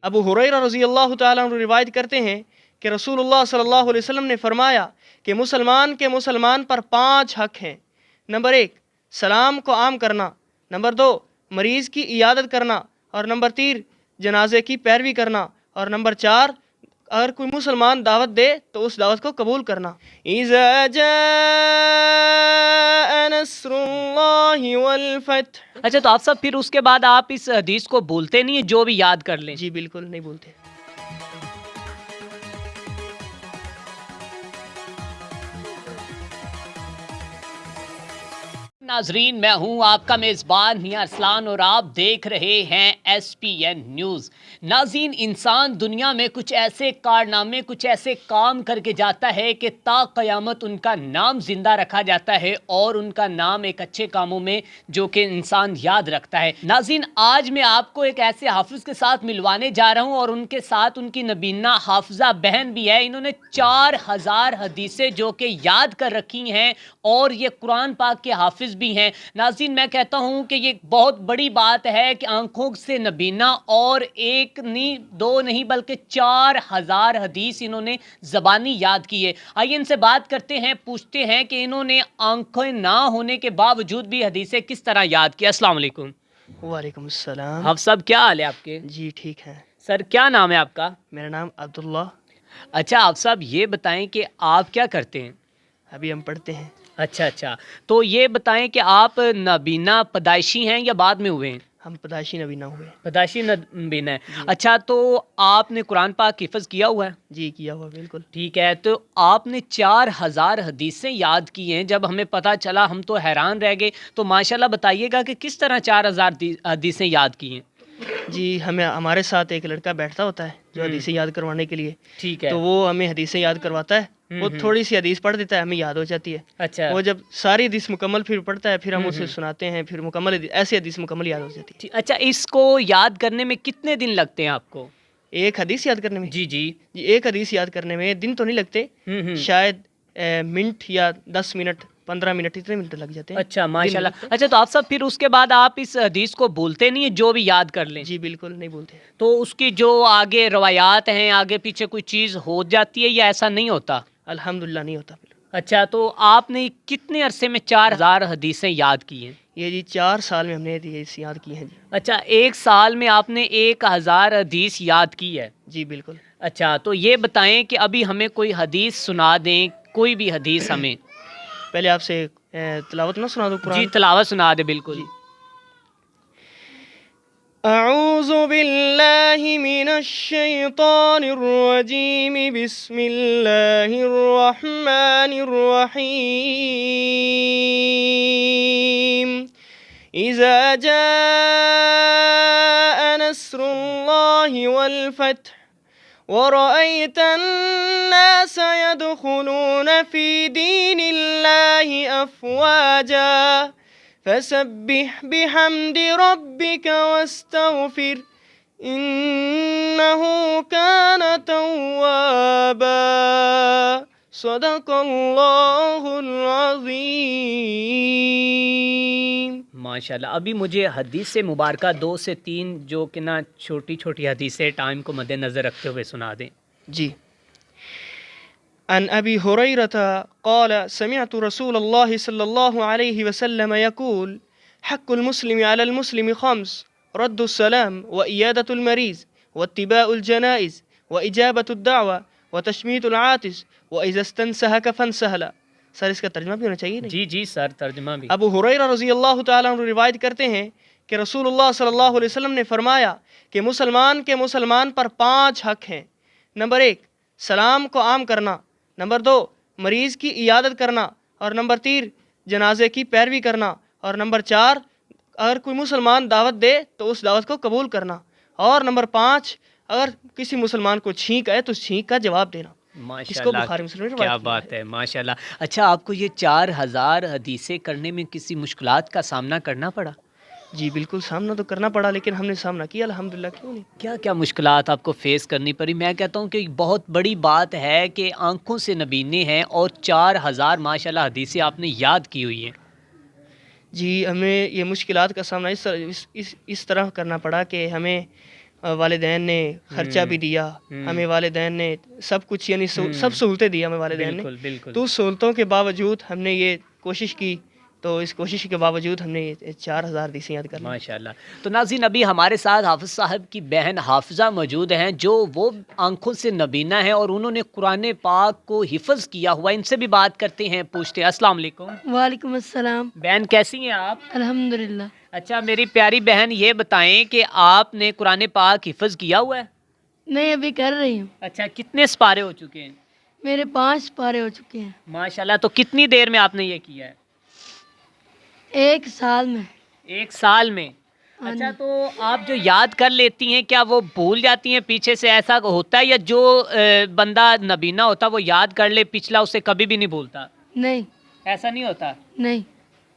ابو ہریرہ رضی اللہ تعالیٰ عنہ روایت کرتے ہیں کہ رسول اللہ صلی اللہ علیہ وسلم نے فرمایا کہ مسلمان کے مسلمان پر 5 حق ہیں۔ نمبر 1 سلام کو عام کرنا، نمبر 2 مریض کی عیادت کرنا، اور نمبر 3 جنازے کی پیروی کرنا، اور نمبر 4 اگر کوئی مسلمان دعوت دے تو اس دعوت کو قبول کرنا۔ اذا جاء نصر اللہ والفتح۔ اچھا، تو آپ سب پھر اس کے بعد آپ اس حدیث کو بولتے نہیں ہیں جو بھی یاد کر لیں؟ جی بالکل نہیں بولتے۔ ناظرین، میں ہوں آپ کا میزبان میاں ارسلان اور آپ دیکھ رہے ہیں ایس پی این نیوز۔ ناظرین، انسان دنیا میں کچھ ایسے کارنامے، کچھ ایسے کام کر کے جاتا ہے کہ تا قیامت ان کا نام زندہ رکھا جاتا ہے، اور ان کا نام ایک اچھے کاموں میں جو کہ انسان یاد رکھتا ہے۔ ناظرین، آج میں آپ کو ایک ایسے حافظ کے ساتھ ملوانے جا رہا ہوں، اور ان کے ساتھ ان کی نبینہ حافظہ بہن بھی ہے۔ انہوں نے 4000 حدیثیں جو کہ یاد کر رکھی ہیں، اور یہ قرآن پاک کے حافظ بھی ہیں۔ ناظرین، میں کہتا ہوں کہ یہ بہت بڑی بات ہے کہ آنکھوں سے نبینا، اور 1 نہیں 2 نہیں بلکہ 4000 حدیث انہوں نے زبانی یاد کی ہے۔ آئیے ان سے بات کرتے ہیں، پوچھتے ہیں کہ انہوں نے آنکھیں نہ ہونے کے باوجود بھی حدیثیں کس طرح یاد کی۔ السلام علیکم۔ وعلیکم السلام۔ حافظ صاحب، کیا حال ہے آپ کے؟ جی ٹھیک ہے۔ سر، کیا نام ہے آپ کا؟ میرا نام عبداللہ۔ اچھا حافظ صاحب، یہ بتائیں کہ آپ کیا کرتے ہیں؟ ابھی ہم پڑھتے ہیں۔ اچھا، تو یہ بتائیں کہ آپ نابینا پیدائشی ہیں یا بعد میں ہوئے ہیں؟ ہم پیدائشی نبینا ہوئے۔ پیدائشی نابینا ہے۔ اچھا، تو آپ نے قرآن پاک حفظ کیا ہوا ہے؟ جی کیا ہوا، بالکل۔ ٹھیک ہے، تو آپ نے 4000 حدیثیں یاد کی ہیں۔ جب ہمیں پتہ چلا ہم تو حیران رہ گئے، تو ماشاءاللہ بتائیے گا کہ کس طرح 4000 حدیثیں یاد کی ہیں؟ جی ہمارے ساتھ ایک لڑکا بیٹھتا ہوتا ہے جو حدیثیں یاد کروانے کے لیے۔ ٹھیک ہے، تو وہ ہمیں حدیثیں یاد کرواتا ہے۔ وہ تھوڑی سی حدیث پڑھ دیتا ہے، ہمیں یاد ہو جاتی ہے۔ اچھا، وہ جب ساری حدیث مکمل پھر پڑھتا ہے، پھر ہم اسے سناتے ہیں، پھر مکمل ایسی حدیث مکمل یاد ہو جاتی ہے۔ اچھا، اس کو یاد کرنے میں کتنے دن لگتے ہیں آپ کو؟ ایک حدیث یاد کرنے میں؟ جی، ایک حدیث یاد کرنے میں دن تو نہیں لگتے، شاید منٹ یا 10 منٹ 15 منٹ اتنے منٹ لگ جاتے ہیں۔ اچھا، ماشاءاللہ۔ اچھا، تو آپ سب پھر اس کے بعد آپ اس حدیث کو بولتے نہیں ہیں جو بھی یاد کر لیں؟ جی بالکل نہیں بولتے۔ تو اس کی جو آگے روایات ہیں، آگے پیچھے کوئی چیز ہو جاتی ہے یا ایسا نہیں ہوتا؟ الحمدللہ نہیں ہوتا۔ اچھا، تو آپ نے کتنے عرصے میں 4000 حدیثیں یاد کی ہیں؟ یہ جی 4 سال میں ہم نے حدیث یاد کی ہیں۔ جی اچھا، 1 سال میں آپ نے 1000 حدیث یاد کی ہے؟ جی بالکل۔ اچھا، تو یہ بتائیں کہ ابھی ہمیں کوئی حدیث سنا دیں، کوئی بھی حدیث ہمیں۔ پہلے آپ سے تلاوت نہ سنا دوں قرآن؟ جی، تلاوت سنا دے بالکل۔ جی۔ اعوذ باللہ من الشیطان الرجیم، بسم اللہ الرحمن الرحیم۔ اذا جاء نصر اللہ والفتح ورأيت الناس يدخلون في دين الله أفواجا فسبح بحمد ربك واستغفر إنه كان توابا صدق اللہ العظیم۔ ماشاءاللہ۔ ابھی مجھے حدیث مبارکہ 2 سے 3 جو کہ نا چھوٹی چھوٹی حدیثیں ٹائم کو مد نظر رکھتے ہوئے سنا دیں۔ جی۔ عن ابی ہریرہ قال سمعت رسول اللہ صلی اللہ علیہ وسلم يقول حق المسلم على المسلم 5 رد السلام وعیادۃ المریض واتباع الجنائز واجابۃ الدعوہ وتشمیت العاطس واذا استنصحك فانصح له۔ سر اس کا ترجمہ بھی ہونا چاہیے نا؟ جی سر، ترجمہ بھی۔ ابو ہریرہ رضی اللہ تعالیٰ عنہ روایت کرتے ہیں کہ رسول اللہ صلی اللہ علیہ وسلم نے فرمایا کہ مسلمان کے مسلمان پر 5 حق ہیں۔ نمبر 1 سلام کو عام کرنا، نمبر 2 مریض کی عیادت کرنا، اور نمبر 3 جنازے کی پیروی کرنا، اور نمبر 4 اگر کوئی مسلمان دعوت دے تو اس دعوت کو قبول کرنا، اور نمبر 5 اگر کسی مسلمان کو چھینک آئے تو چھینک کا جواب دینا۔ ماشاءاللہ، کیا بات ہے، ماشاءاللہ۔ اچھا، آپ کو یہ 4000 حدیثیں کرنے میں کسی مشکلات کا سامنا کرنا پڑا؟ جی بالکل، سامنا تو کرنا پڑا، لیکن ہم نے سامنا کیا الحمدللہ، کیوں نہیں۔ کیا کیا مشکلات آپ کو فیس کرنی پڑی؟ میں کہتا ہوں کہ بہت بڑی بات ہے کہ آنکھوں سے نبینے ہیں اور 4000 ماشاءاللہ حدیثیں آپ نے یاد کی ہوئی ہیں۔ جی ہمیں یہ مشکلات کا سامنا اس طرح کرنا پڑا کہ ہمیں والدین نے خرچہ بھی دیا ہمیں، والدین نے سب کچھ یعنی سب سہولتیں دی ہمیں والدین نے. بالکل بالکل. تو اس سہولتوں کے باوجود ہم نے یہ کوشش کی، تو اس کوشش کے باوجود ہم نے یہ 4000 حدیثیں یاد کر لی. ماشاءاللہ. تو ناظرین ابھی ہمارے ساتھ حافظ صاحب کی بہن حافظہ موجود ہیں جو وہ آنکھوں سے نبینا ہیں اور انہوں نے قرآن پاک کو حفظ کیا ہوا. ان سے بھی بات کرتے ہیں، پوچھتے ہیں. السلام علیکم. وعلیکم السلام. بہن کیسی ہیں آپ؟ الحمدللہ. اچھا میری پیاری بہن یہ بتائیں کہ آپ نے قرآن پاک حفظ کیا ہوا ہے؟ نہیں، ابھی کر رہی ہوں. اچھا کتنے سپارے ہو چکے ہیں؟ میرے 5 پارے ہو چکے ہیں. ماشاءاللہ. تو کتنی دیر میں آپ نے یہ کیا ہے؟ 1 سال میں. 1 سال میں. اچھا تو آپ جو یاد کر لیتی ہیں کیا وہ بھول جاتی ہیں پیچھے سے؟ ایسا ہوتا ہے یا جو بندہ نبینا ہوتا وہ یاد کر لے پچھلا اسے کبھی بھی نہیں بھولتا؟ نہیں. ایسا نہیں ہوتا؟ نہیں.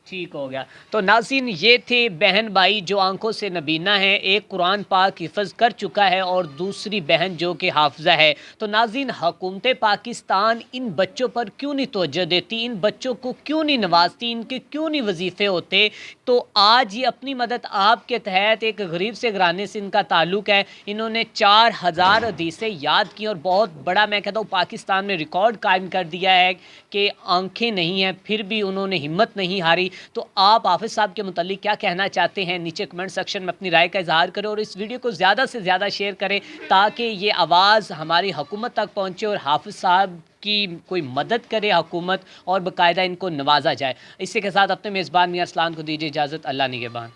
ٹھیک ہو گیا. تو ناظرین یہ تھے بہن بھائی جو آنکھوں سے نبینا ہے، ایک قرآن پاک حفظ کر چکا ہے اور دوسری بہن جو کہ حافظہ ہے. تو ناظرین حکومت پاکستان ان بچوں پر کیوں نہیں توجہ دیتی، ان بچوں کو کیوں نہیں نوازتی، ان کے کیوں نہیں وظیفے ہوتے؟ تو آج یہ اپنی مدد آپ کے تحت ایک غریب سے گھرانے سے ان کا تعلق ہے. انہوں نے 4000 حدیثیں یاد کی اور بہت بڑا میں کہتا ہوں پاکستان میں ریکارڈ قائم کر دیا ہے کہ آنکھیں نہیں ہیں پھر بھی انہوں نے ہمت نہیں ہاری. تو آپ حافظ صاحب کے متعلق کیا کہنا چاہتے ہیں؟ نیچے کمنٹ سیکشن میں اپنی رائے کا اظہار کریں اور اس ویڈیو کو زیادہ سے زیادہ شیئر کریں تاکہ یہ آواز ہماری حکومت تک پہنچے اور حافظ صاحب کی کوئی مدد کرے حکومت اور باقاعدہ ان کو نوازا جائے. اسی کے ساتھ اپنے میزبان میاں ارسلان کو دیجیے اجازت. اللہ نگہبان.